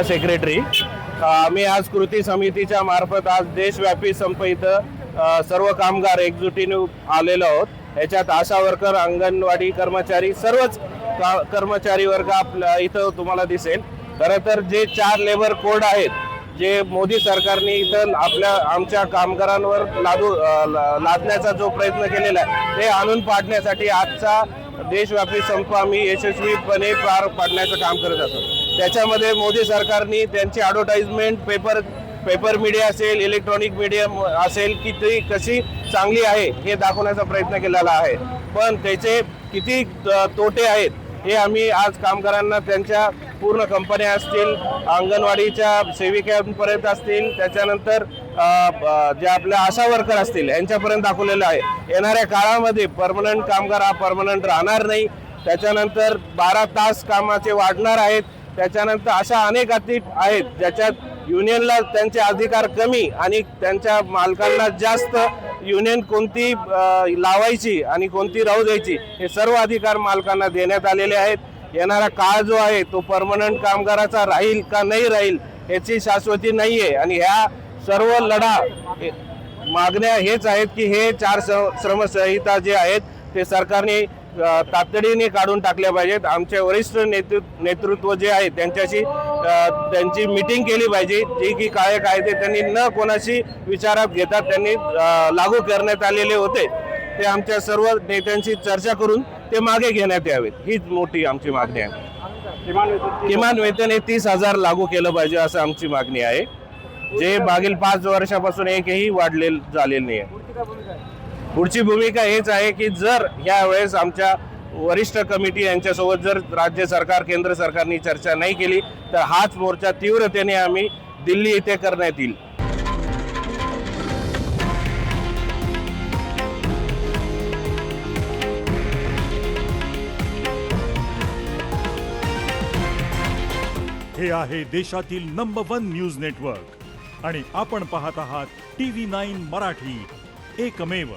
Secretary आम्ही आज कृती समितीच्या मार्फत आज देशव्यापी संप इथं सर्व कामगार एकजुटीने आलेलो आहोत। याच्यात आशा वर्कर, अंगणवाडी कर्मचारी, सर्वच कर्मचारी वर्ग आपल्या इथं तुम्हाला दिसेल। खरं तर जे 4 लेबर कोड आहेत जे मोदी सरकारने इथं आमच्या कामगारांवर लादण्याचा जो प्रयत्न केलेला आहे ते आणून पाडण्यासाठी आजचा देशव्यापी संप आम्ही यशस्वीपणे पार पाडण्याचं काम करत असतो। त्याच्यामध्ये मोदी सरकारने त्यांची ॲडव्हर्टाइजमेंट पेपर मीडिया असेल, इलेक्ट्रॉनिक मीडिया असेल की ती कशी चांगली आहे हे दाखवण्याचा प्रयत्न केलेला आहे, पण त्याचे किती तोटे आहेत हे आम्ही आज कामगारांना, त्यांच्या पूर्ण कंपन्या असतील, अंगणवाडीच्या सेविकांपर्यंत असतील, त्याच्यानंतर जे आपल्या आशा वर्कर असतील यांच्यापर्यंत दाखवलेलं आहे। येणाऱ्या काळामध्ये परमनंट कामगार हा परमनंट राहणार नाही, त्याच्यानंतर 12 तास कामाचे वाढणार आहेत, त्याच्यानंतर अशा अनेक अटी आहेत ज्याच्यात युनियनला त्यांचे अधिकार कमी आणि त्यांच्या मालकांना जास्त युनियन कोणती लावायची आणि कोणती राहू द्यायची हे सर्व अधिकार मालकांना देण्यात आलेले आहेत। येणारा काळ जो आहे तो परमनंट कामगाराचा राहील का नाही राहील याची शाश्वती नाही आहे आणि ह्या सर्व मागण्या हेच आहेत की हे 4 श्रमसंहिता जे आहेत ते सरकारने तातडीने काढून टाकल्या पाहिजेत। आमचे वरिष्ठ नेतृत्व जे आहे त्यांची मीटिंग केली पाहिजे, जे की कायदे त्यांनी न कोणाशी विचारात घेता त्यांनी लागू करण्यात आलेले होते ते आमच्या सर्व नेत्यांशी चर्चा करून ते मागे घेण्यात यावेत, हीच मोठी आमची मागणी आहे। किमान वेतन हे 30,000 लागू केलं पाहिजे असं आमची मागणी आहे, जे मागील 5 वर्षापासून एकही झालेलं नाही आहे। पुढची भूमिका हेच आहे की जर यावेळेस आमच्या वरिष्ठ कमिटी यांच्यासोबत जर राज्य सरकार, केंद्र सरकारने चर्चा नाही केली तर हाच मोर्चा तीव्रतेने आम्ही दिल्ली येथे करण्यात येईल। हे आहे देशातील नंबर 1 न्यूज नेटवर्क आणि आपण पाहत आहात TV9 मराठी, एकमेव।